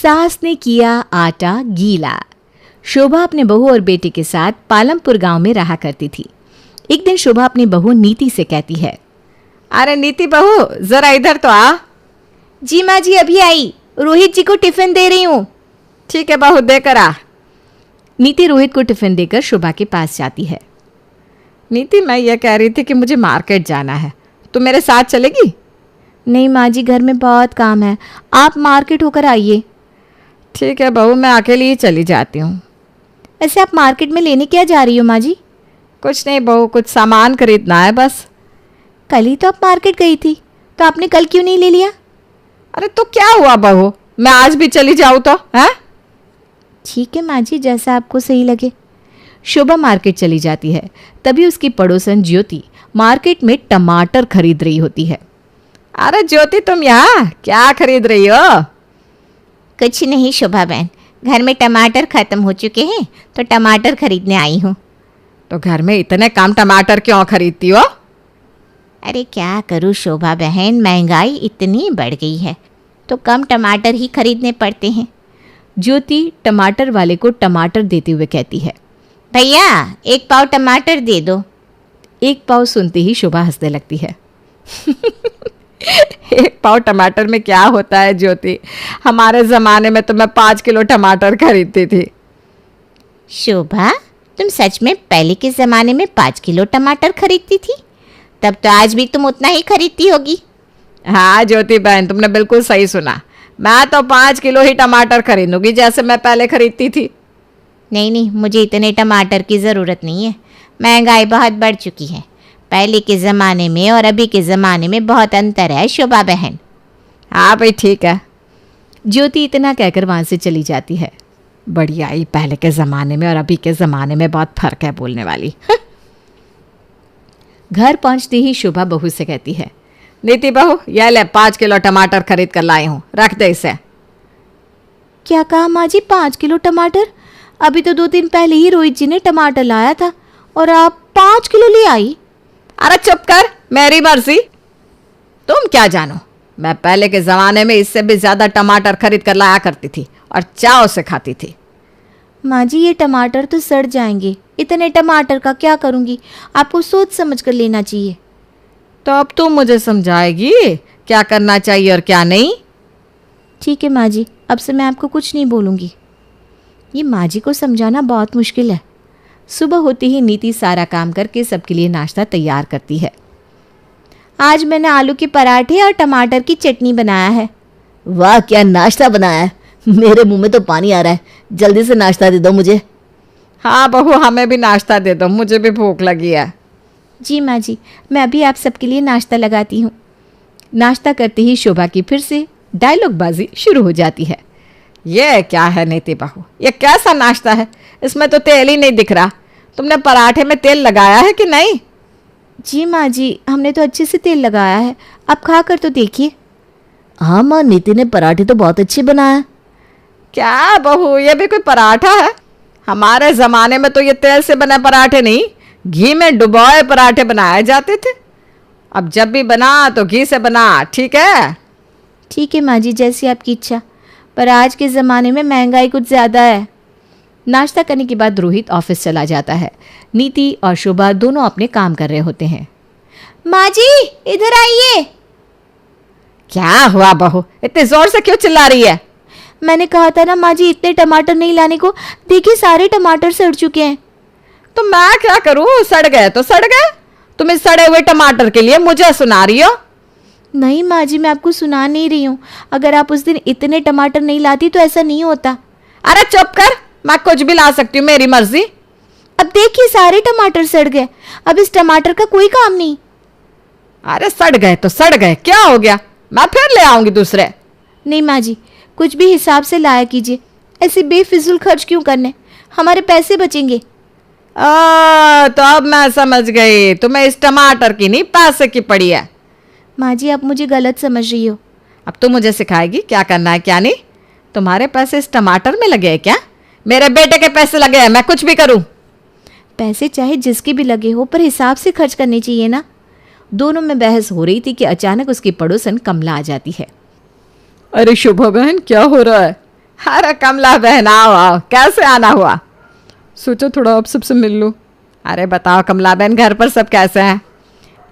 सास ने किया आटा गीला। शोभा अपने बहू और बेटे के साथ पालमपुर गांव में रहा करती थी। एक दिन शोभा अपनी बहू नीति से कहती है, अरे नीति बहू, जरा इधर तो आ। जी माँ जी, अभी आई, रोहित जी को टिफिन दे रही हूँ। ठीक है बहू, देकर आ। नीति रोहित को टिफिन देकर शोभा के पास जाती है। नीति, मैं ये कह रही थी कि मुझे मार्केट जाना है, तू मेरे साथ चलेगी? नहीं माँ जी, घर में बहुत काम है, आप मार्केट होकर आइए। ठीक है बहू, मैं अकेली ही चली जाती हूँ। ऐसे आप मार्केट में लेने क्या जा रही हो माँ जी? कुछ नहीं बहू, कुछ सामान खरीदना है बस। कल ही तो आप मार्केट गई थी, तो आपने कल क्यों नहीं ले लिया? अरे तो क्या हुआ बहू, मैं आज भी चली जाऊँ तो है? ठीक है माँ जी, जैसा आपको सही लगे। शोभा मार्केट चली जाती है। तभी उसकी पड़ोसन ज्योति मार्केट में टमाटर खरीद रही होती है। अरे ज्योति, तुम यहाँ क्या खरीद रही हो? कुछ नहीं शोभा बहन, घर में टमाटर खत्म हो चुके हैं तो टमाटर खरीदने आई हूँ। तो घर में इतने कम टमाटर क्यों खरीदती हो? अरे क्या करूँ शोभा बहन, महंगाई इतनी बढ़ गई है तो कम टमाटर ही खरीदने पड़ते हैं। ज्योति टमाटर वाले को टमाटर देते हुए कहती है, भैया 1 पाव टमाटर दे दो। 1 पाव सुनते ही शोभा हंसने लगती है। 1 पाव टमाटर में क्या होता है ज्योति, हमारे ज़माने में तो मैं 5 किलो टमाटर खरीदती थी। शोभा, तुम सच में पहले के ज़माने में 5 किलो टमाटर खरीदती थी? तब तो आज भी तुम उतना ही खरीदती होगी। हाँ ज्योति बहन, तुमने बिल्कुल सही सुना, मैं तो 5 किलो ही टमाटर खरीदूंगी जैसे मैं पहले खरीदती थी। नहीं, मुझे इतने टमाटर की ज़रूरत नहीं है, महंगाई बहुत बढ़ चुकी है। पहले के ज़माने में और अभी के ज़माने में बहुत अंतर है शोभा बहन। हाँ भाई ठीक है। ज्योति इतना कहकर वहाँ से चली जाती है। बढ़िया ही, पहले के ज़माने में और अभी के ज़माने में बहुत फ़र्क है बोलने वाली। घर पहुँचते ही शोभा बहू से कहती है, नीति बहू, यह ले 5 किलो टमाटर खरीद कर लाई हूँ, रख दे इसे। क्या कहा माँ जी, 5 किलो टमाटर? अभी तो 2 दिन पहले ही रोहित जी ने टमाटर लाया था और आप 5 किलो ले आई। अरे चुप कर, मेरी मर्जी। तुम क्या जानो, मैं पहले के ज़माने में इससे भी ज़्यादा टमाटर खरीद कर लाया करती थी और चाव से खाती थी। माँ जी, ये टमाटर तो सड़ जाएंगे, इतने टमाटर का क्या करूँगी? आपको सोच समझ कर लेना चाहिए। तो अब तुम मुझे समझाएगी क्या करना चाहिए और क्या नहीं? ठीक है माँ जी, अब से मैं आपको कुछ नहीं बोलूँगी। ये माँ जी को समझाना बहुत मुश्किल है। सुबह होते ही नीति सारा काम करके सबके लिए नाश्ता तैयार करती है। आज मैंने आलू के पराठे और टमाटर की चटनी बनाया है। वाह, क्या नाश्ता बनाया है, मेरे मुंह में तो पानी आ रहा है। जल्दी से नाश्ता दे दो मुझे। हाँ बहू, हमें भी नाश्ता दे दो, मुझे भी भूख लगी है। जी माँ जी, मैं अभी आप सबके लिए नाश्ता लगाती हूँ। नाश्ता करते ही शोभा की फिर से डायलॉगबाजी शुरू हो जाती है। ये क्या है नीति बहू, ये कैसा नाश्ता है, इसमें तो तेल ही नहीं दिख रहा। तुमने पराठे में तेल लगाया है कि नहीं? जी माँ जी, हमने तो अच्छे से तेल लगाया है, आप खा कर तो देखिए। हाँ माँ, नीति ने पराठे तो बहुत अच्छे बनाया। क्या बहू, ये भी कोई पराठा है? हमारे ज़माने में तो ये तेल से बने पराठे नहीं, घी में डुबोए पराठे बनाए जाते थे। अब जब भी बना तो घी से बना, ठीक है? ठीक है माँ जी, जैसी आपकी इच्छा, पर आज के ज़माने में महंगाई कुछ ज़्यादा है। नाश्ता करने के बाद रोहित ऑफिस चला जाता है। नीति और शोभा दोनों अपने काम कर रहे होते हैं। माँ जी, इधर आइए। क्या हुआ बहू, इतने जोर से क्यों चिल्ला रही है? मैंने कहा था ना माँ जी, इतने टमाटर नहीं लाने को। देखिए सारे टमाटर सड़ चुके हैं। तो मैं क्या करूं, सड़ गए तो सड़ गए। तुम इस सड़े हुए टमाटर के लिए मुझे सुना रही हो? नहीं माँ जी, मैं आपको सुना नहीं रही हूँ। अगर आप उस दिन इतने टमाटर नहीं लाती तो ऐसा नहीं होता। अरे चुप कर, मैं कुछ भी ला सकती हूँ, मेरी मर्जी। अब देखिए सारे टमाटर सड़ गए, अब इस टमाटर का कोई काम नहीं। अरे सड़ गए तो सड़ गए, क्या हो गया, मैं फिर ले आऊंगी दूसरे। नहीं माँ जी, कुछ भी हिसाब से लाया कीजिए, ऐसे बेफिजूल खर्च क्यों करने, हमारे पैसे बचेंगे। तो अब मैं समझ गई, तुम्हें इस टमाटर की नहीं पैसे की पड़ी है। माँ जी, आप मुझे गलत समझ रही हो। अब तुम मुझे सिखाएगी क्या करना है क्या नहीं? तुम्हारे पैसे इस टमाटर में लगे हैं क्या? मेरे बेटे के पैसे लगे हैं, मैं कुछ भी करूं। पैसे चाहे जिसके भी लगे हो, पर हिसाब से खर्च करने चाहिए ना। दोनों में बहस हो रही थी कि अचानक उसकी पड़ोसन कमला आ जाती है। अरे शोभा बहन, क्या हो रहा है? अरे कमला बहन, आओ आओ, कैसे आना हुआ? सोचो थोड़ा आप सबसे मिल लो। अरे बताओ कमला बहन, घर पर सब कैसे हैं?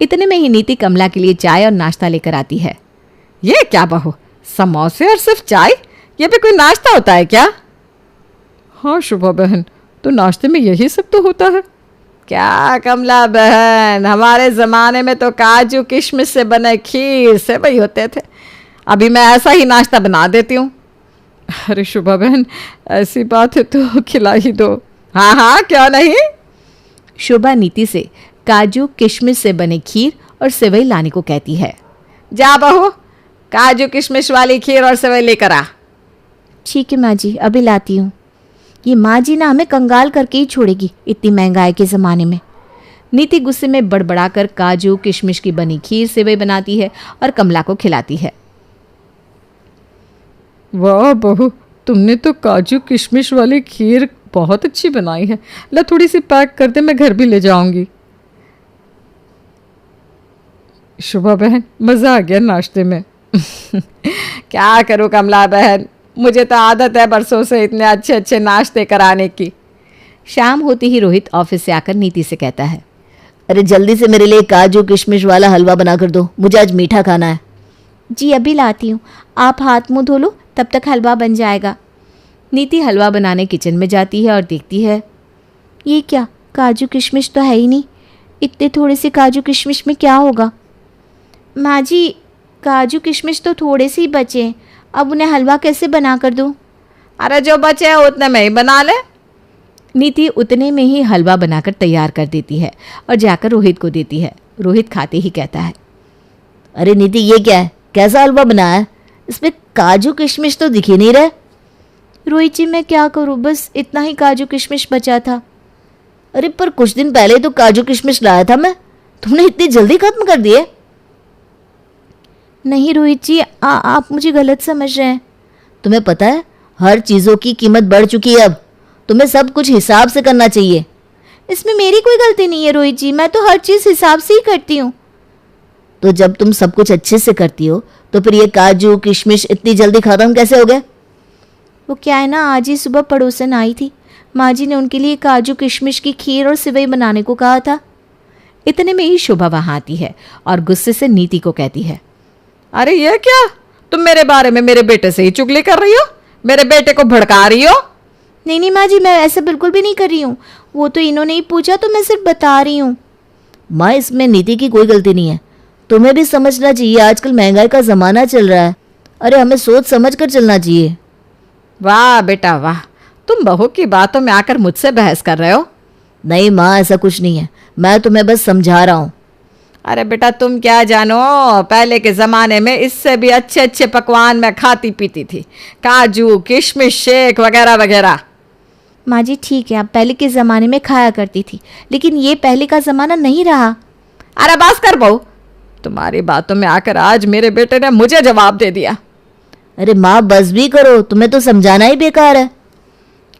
इतने में ही नीति कमला के लिए चाय और नाश्ता लेकर आती है। ये क्या बहू, समोसे और सिर्फ चाय? ये भी कोई नाश्ता होता है क्या? हाँ शुभा बहन, तो नाश्ते में यही सब तो होता है। क्या कमला बहन, हमारे ज़माने में तो काजू किशमिश से बने खीर से वही होते थे। अभी मैं ऐसा ही नाश्ता बना देती हूँ। अरे शुभा बहन, ऐसी बात है तो खिला ही दो। हाँ हाँ, क्यों नहीं। शोभा नीति से काजू किशमिश से बने खीर और सेवई लाने को कहती है। जा बहू, काजू किशमिश वाली खीर और सेवई लेकर आ। ठीक है माँ जी, अभी लाती हूँ। ये माँ जी ना हमें कंगाल करके ही छोड़ेगी इतनी महंगाई के ज़माने में। नीति गुस्से में बड़बड़ाकर काजू किशमिश की बनी खीर सेवई बनाती है और कमला को खिलाती है। वाह बहू, तुमने तो काजू किशमिश वाली खीर बहुत अच्छी बनाई है। ला थोड़ी सी पैक कर दे, मैं घर भी ले जाऊंगी। शुभा बहन, मज़ा आ गया नाश्ते में। क्या करूँ कमला बहन, मुझे तो आदत है बरसों से इतने अच्छे अच्छे नाश्ते कराने की। शाम होते ही रोहित ऑफिस से आकर नीति से कहता है, अरे जल्दी से मेरे लिए काजू किशमिश वाला हलवा बना कर दो, मुझे आज मीठा खाना है। जी अभी लाती हूँ, आप हाथ मुंह धो लो, तब तक हलवा बन जाएगा। नीति हलवा बनाने किचन में जाती है और देखती है, ये क्या, काजू किशमिश तो है ही नहीं। इतने थोड़े से काजू किशमिश में क्या होगा? माँ जी, काजू किशमिश तो थोड़े से ही बचे हैं, अब उन्हें हलवा कैसे बना कर दूँ? अरे जो बचे हैं उतने में ही बना ले। नीति उतने में ही हलवा बनाकर तैयार कर देती है और जाकर रोहित को देती है। रोहित खाते ही कहता है, अरे नीति, ये क्या है, कैसा हलवा बनाया है? इसमें काजू किशमिश तो दिख ही नहीं रहे। रोहित जी मैं क्या करूँ, बस इतना ही काजू किशमिश बचा था। अरे पर कुछ दिन पहले तो काजू किशमिश लाया था मैं, तुमने इतनी जल्दी खत्म कर दिए? नहीं रोहित जी, आप मुझे गलत समझ रहे हैं। तुम्हें पता है हर चीज़ों की कीमत बढ़ चुकी है, अब तुम्हें सब कुछ हिसाब से करना चाहिए। इसमें मेरी कोई गलती नहीं है रोहित जी, मैं तो हर चीज़ हिसाब से ही करती हूँ। तो जब तुम सब कुछ अच्छे से करती हो तो फिर ये काजू किशमिश इतनी जल्दी खत्म कैसे हो गए? वो क्या है ना, आज ही सुबह पड़ोसन आई थी, माँ जी ने उनके लिए काजू किशमिश की खीर और सेवई बनाने को कहा था। इतने में ही शोभा वहाँ आती है और गुस्से से नीति को कहती है, अरे ये क्या, तुम मेरे बारे में मेरे बेटे से ही चुगली कर रही हो, मेरे बेटे को भड़का रही हो। नहीं नहीं माँ जी, मैं ऐसा बिल्कुल भी नहीं कर रही हूँ, वो तो इन्होंने ही पूछा तो मैं सिर्फ बता रही हूँ। माँ, इसमें नीति की कोई गलती नहीं है, तुम्हें भी समझना चाहिए, आजकल महंगाई का ज़माना चल रहा है। अरे हमें सोच समझ कर चलना चाहिए। वाह बेटा वाह, तुम बहू की बातों में आकर मुझसे बहस कर रहे हो। नहीं माँ, ऐसा कुछ नहीं है, मैं तुम्हें बस समझा रहा हूँ। अरे बेटा तुम क्या जानो, पहले के ज़माने में इससे भी अच्छे अच्छे पकवान मैं खाती पीती थी, काजू किशमिश शेक वगैरह वगैरह। माँ जी ठीक है, आप पहले के ज़माने में खाया करती थी, लेकिन ये पहले का ज़माना नहीं रहा। अरे बस कर बहू, तुम्हारी बातों में आकर आज मेरे बेटे ने मुझे जवाब दे दिया। अरे माँ बस भी करो, तुम्हें तो समझाना ही बेकार है।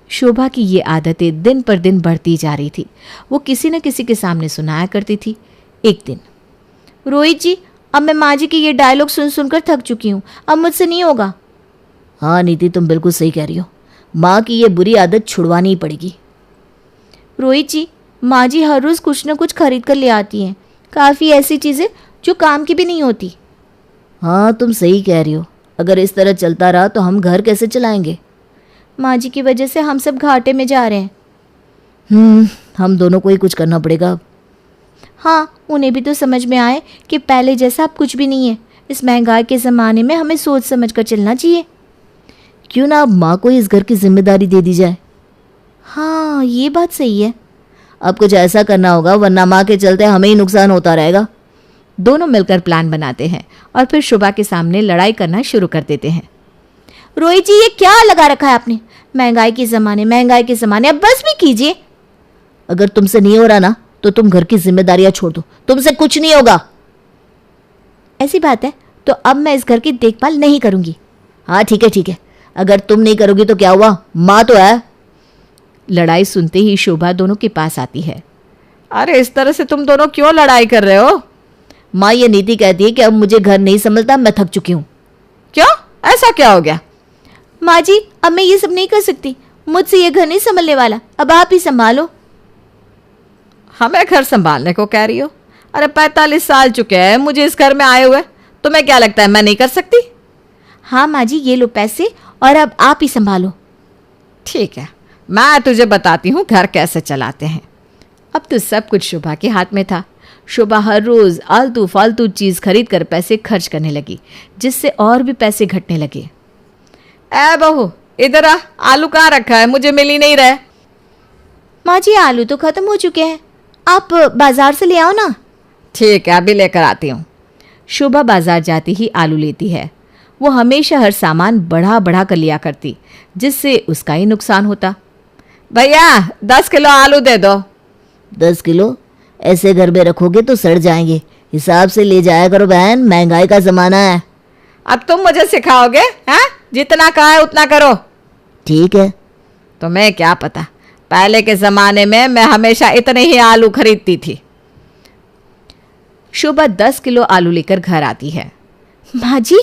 शोभा की ये आदतें दिन पर दिन बढ़ती जा रही थी। वो किसी न किसी के सामने सुनाया करती थी। एक दिन, रोहित जी अब मैं माँ जी की ये डायलॉग सुन सुनकर थक चुकी हूँ, अब मुझसे नहीं होगा। हाँ नीति, तुम बिल्कुल सही कह रही हो, माँ की ये बुरी आदत छुड़वानी ही पड़ेगी। रोहित जी, माँ जी हर रोज़ कुछ न कुछ खरीद कर ले आती हैं, काफ़ी ऐसी चीज़ें जो काम की भी नहीं होती। हाँ तुम सही कह रही हो, अगर इस तरह चलता रहा तो हम घर कैसे चलाएंगे? माँ जी की वजह से हम सब घाटे में जा रहे हैं। हम दोनों को ही कुछ करना पड़ेगा अब। हाँ, उन्हें भी तो समझ में आए कि पहले जैसा अब कुछ भी नहीं है। इस महंगाई के ज़माने में हमें सोच समझ कर चलना चाहिए। क्यों ना अब माँ को इस घर की जिम्मेदारी दे दी जाए? हाँ ये बात सही है। अब कुछ ऐसा करना होगा, वरना माँ के चलते हमें ही नुकसान होता रहेगा। दोनों मिलकर प्लान बनाते हैं और फिर शोभा के सामने लड़ाई करना शुरू कर देते हैं। रोहित जी ये क्या लगा रखा है आपने, महंगाई के ज़माने, अब बस भी कीजिए। अगर तुमसे नहीं हो रहा ना तो तुम घर की जिम्मेदारियां छोड़ दो, तुमसे कुछ नहीं होगा। ऐसी बात है तो अब मैं इस घर की देखभाल नहीं करूंगी। हाँ ठीक है, अगर तुम नहीं करोगी तो क्या हुआ, माँ तो है। लड़ाई सुनते ही शोभा दोनों के पास आती है। अरे इस तरह से तुम दोनों क्यों लड़ाई कर रहे हो? माँ ये नीति कहती है कि अब मुझे घर नहीं संभलता, मैं थक चुकी हूँ। क्यों, ऐसा क्या हो गया? माँ जी अब मैं ये सब नहीं कर सकती, मुझसे ये घर नहीं संभलने वाला, अब आप ही संभालो। हमें घर संभालने को कह रही हो? अरे 45 साल चुके हैं मुझे इस घर में आए हुए, तुम्हें क्या लगता है मैं नहीं कर सकती? हाँ माँ जी, ये लो पैसे और अब आप ही संभालो। ठीक है, मैं तुझे बताती हूँ घर कैसे चलाते हैं। अब तो सब कुछ शोभा के हाथ में था। शोभा हर रोज आलतू फालतू चीज खरीद कर पैसे खर्च करने लगी, जिससे और भी पैसे घटने लगे। ए बहू, इधर आ, आलू कहाँ रखा है, मुझे मिल ही नहीं रहे। माँ जी, आलू तो खत्म हो चुके हैं, आप बाजार से ले आओ ना। ठीक है, अभी लेकर आती हूँ। शोभा बाजार जाती ही आलू लेती है। वो हमेशा हर सामान बढ़ा बढ़ा कर लिया करती, जिससे उसका ही नुकसान होता। भैया 10 किलो आलू दे दो। 10 किलो? ऐसे घर में रखोगे तो सड़ जाएंगे, हिसाब से ले जाया करो बहन, महंगाई का ज़माना है। अब तुम मुझे सिखाओगे? हैं? जितना कहा है उतना करो। ठीक है। तुम्हें क्या पता, पहले के ज़माने में मैं हमेशा इतने ही आलू खरीदती थी। शोभा 10 किलो आलू लेकर घर आती है। माँ जी,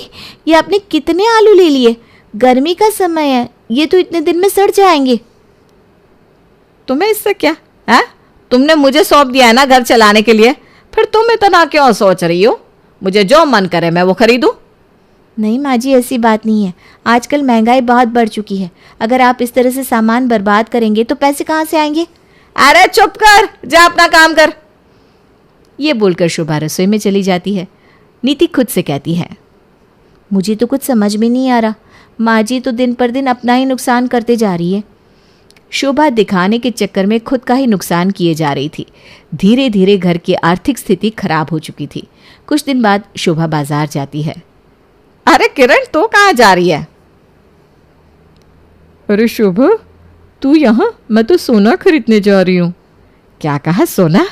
ये आपने कितने आलू ले लिए? गर्मी का समय है, ये तो इतने दिन में सड़ जाएंगे। तुम्हें इससे क्या है? तुमने मुझे सौंप दिया है ना घर चलाने के लिए, फिर तुम इतना क्यों सोच रही हो? मुझे जो मन करे मैं वो खरीदूं। नहीं माँ जी, ऐसी बात नहीं है, आजकल महंगाई बहुत बढ़ चुकी है। अगर आप इस तरह से सामान बर्बाद करेंगे तो पैसे कहाँ से आएंगे? अरे चुप कर, जा अपना काम कर। ये बोलकर शोभा रसोई में चली जाती है। नीति खुद से कहती है, मुझे तो कुछ समझ में नहीं आ रहा, माँ जी तो दिन पर दिन अपना ही नुकसान करते जा रही है। शोभा दिखाने के चक्कर में खुद का ही नुकसान किए जा रही थी। धीरे धीरे घर की आर्थिक स्थिति खराब हो चुकी थी। कुछ दिन बाद शोभा बाजार जाती है। अरे किरण, तू कहाँ जा रही है? अरे शोभा, तू यहाँ? मैं तो सोना खरीदने जा रही हूँ। क्या कहा, सोना?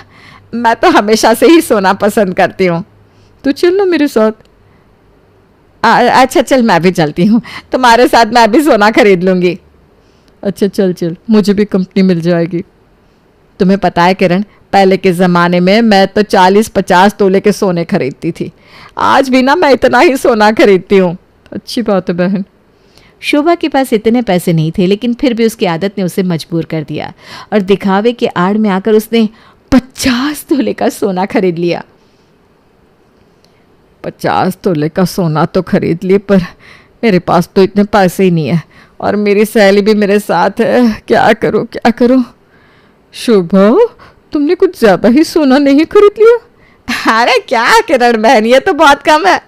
मैं तो हमेशा से ही सोना पसंद करती हूँ। तो चल ना मेरे साथ। अच्छा चल, मैं भी चलती हूँ, तुम्हारे साथ मैं भी सोना खरीद लूँगी। अच्छा चल चल, मुझे भी कंपनी मिल जाएगी। तुम्हें पता है किरण, पहले के ज़माने में मैं तो 40-50 तोले के सोने खरीदती थी। आज भी ना मैं इतना ही सोना खरीदती हूँ। अच्छी बात है बहन। शोभा के पास इतने पैसे नहीं थे, लेकिन फिर भी उसकी आदत ने उसे मजबूर कर दिया और दिखावे के आड़ में आकर उसने 50 तोले का सोना खरीद लिया। 50 तोले का सोना तो खरीद लिए, पर मेरे पास तो इतने पैसे ही नहीं है और मेरी सहेली भी मेरे साथ है। क्या करूं क्या करूं? शोभा, तुमने कुछ ज़्यादा ही सोना नहीं खरीद लिया? अरे क्या किरण बहन, ये तो बहुत कम है।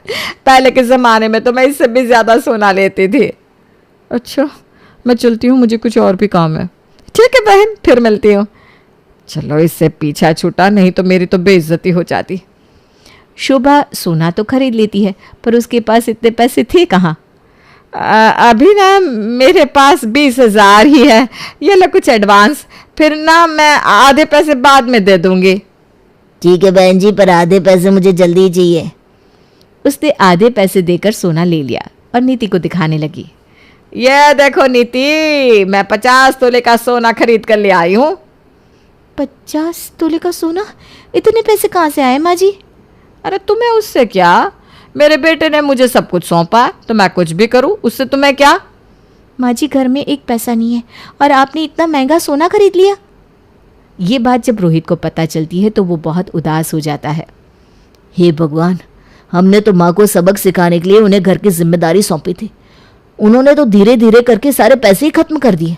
पहले के ज़माने में तो मैं इससे भी ज़्यादा सोना लेती थी। अच्छा, मैं चलती हूँ, मुझे कुछ और भी काम है। ठीक है बहन, फिर मिलती हूँ। चलो, इससे पीछा छूटा, नहीं तो मेरी तो बेइज्जती हो जाती। शोभा सोना तो खरीद लेती है, पर उसके पास इतने पैसे थे कहाँ? अभी ना मेरे पास 20,000 ही है, ये लो कुछ एडवांस, फिर ना मैं आधे पैसे बाद में दे दूंगी। ठीक है बहन जी, पर आधे पैसे मुझे जल्दी चाहिए। उसने आधे पैसे देकर सोना ले लिया और नीति को दिखाने लगी। ये देखो नीति, मैं 50 तोले का सोना खरीद कर ले आई हूँ। 50 तोले का सोना? इतने पैसे कहाँ से आए माँ जी? अरे तुम्हें उससे क्या, मेरे बेटे ने मुझे सब कुछ सौंपा तो मैं कुछ भी करूँ, उससे तुम्हें क्या? माँ जी, घर में एक पैसा नहीं है और आपने इतना महंगा सोना खरीद लिया। ये बात जब रोहित को पता चलती है तो वो बहुत उदास हो जाता है। हे भगवान, हमने तो माँ को सबक सिखाने के लिए उन्हें घर की जिम्मेदारी सौंपी थी, उन्होंने तो धीरे धीरे करके सारे पैसे ही खत्म कर दिए।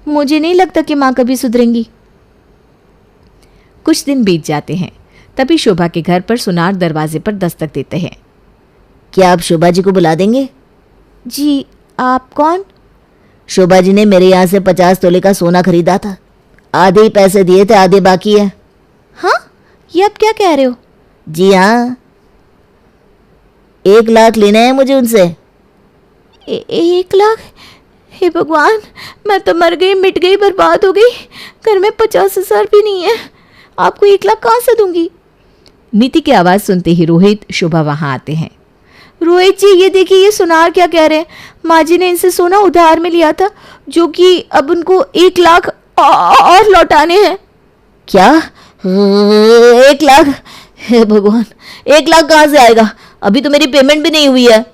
मुझे नहीं लगता कि माँ कभी सुधरेंगी। कुछ दिन बीत जाते हैं, तभी शोभा के घर पर सुनार दरवाजे पर दस्तक देते हैं। क्या आप शोभा जी को बुला देंगे? जी, आप कौन? शोभा जी ने मेरे यहाँ से 50 तोले का सोना खरीदा था, आधे ही पैसे दिए थे, आधे बाकी है। हाँ, ये आप क्या कह रहे हो? जी हाँ, 1 लाख लेना है मुझे उनसे। 1 लाख? हे भगवान, मैं तो मर गई, मिट गई, बर्बाद हो गई। घर में 50,000 भी नहीं है, आपको 1 लाख कहाँ से दूंगी? नीति की आवाज़ सुनते ही रोहित, शोभा वहाँ आते हैं। रोहित जी, ये देखिए, ये सुनार क्या कह रहे हैं। माँ जी ने इनसे सोना उधार में लिया था, जो कि अब उनको 1 लाख और लौटाने हैं। क्या? 1 लाख? हे भगवान, 1 लाख कहाँ से आएगा? अभी तो मेरी पेमेंट भी नहीं हुई है।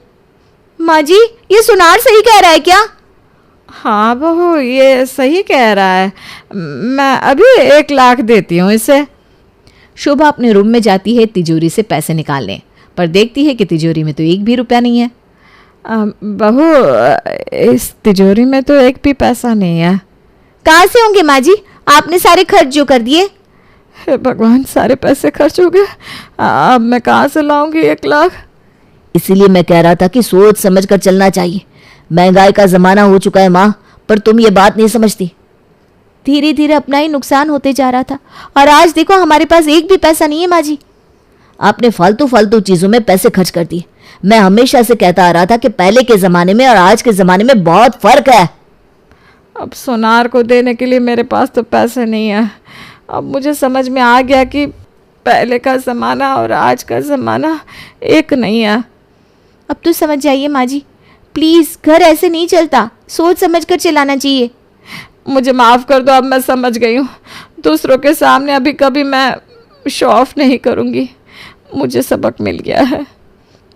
माँ जी, ये सुनार सही कह रहा है क्या? हाँ बहू, ये सही कह रहा है। मैं अभी 1 लाख देती हूँ इसे। शोभा अपने रूम में जाती है तिजोरी से पैसे निकालने, पर देखती है कि तिजोरी में तो 1 भी रुपया नहीं है। बहू, इस तिजोरी में तो 1 भी पैसा नहीं है। कहाँ से होंगे माँ जी? आपने सारे खर्च जो कर दिए। हे भगवान, सारे पैसे खर्च हो गए। अब मैं कहाँ से लाऊंगी 1 लाख? इसीलिए मैं कह रहा था कि सोच समझ कर चलना चाहिए। महंगाई का जमाना हो चुका है माँ, पर तुम ये बात नहीं समझती। धीरे धीरे अपना ही नुकसान होते जा रहा था, और आज देखो हमारे पास 1 भी पैसा नहीं है माँ जी। आपने फालतू फालतू चीजों में पैसे खर्च कर दिए। मैं हमेशा से कहता आ रहा था कि पहले के जमाने में और आज के जमाने में बहुत फर्क है। अब सोनार को देने के लिए मेरे पास तो पैसे नहीं है। अब मुझे समझ में आ गया कि पहले का ज़माना और आज का ज़माना एक नहीं है। अब तो समझ जाइए माँ जी, प्लीज़, घर ऐसे नहीं चलता, सोच समझ कर चलाना चाहिए। मुझे माफ़ कर दो, अब मैं समझ गई हूँ। दूसरों के सामने अभी कभी मैं शो ऑफ नहीं करूँगी। मुझे सबक मिल गया है।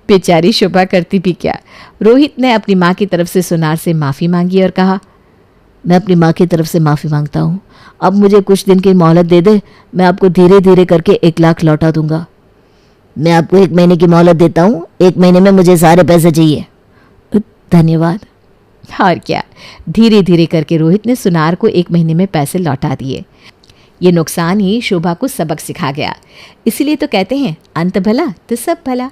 बेचारी शोभा करती भी क्या। रोहित ने अपनी माँ की तरफ से सुनार से माफ़ी मांगी और कहा, मैं अपनी माँ की तरफ से माफ़ी मांगता हूँ। अब मुझे कुछ दिन की मोहलत दे दे, मैं आपको धीरे धीरे करके 1 लाख लौटा दूंगा। मैं आपको 1 महीने की मोहलत देता हूँ। 1 महीने में मुझे सारे पैसे चाहिए। धन्यवाद। और क्या, धीरे धीरे करके रोहित ने सुनार को 1 महीने में पैसे लौटा दिए। ये नुकसान ही शोभा को सबक सिखा गया। इसीलिए तो कहते हैं, अंत भला तो सब भला।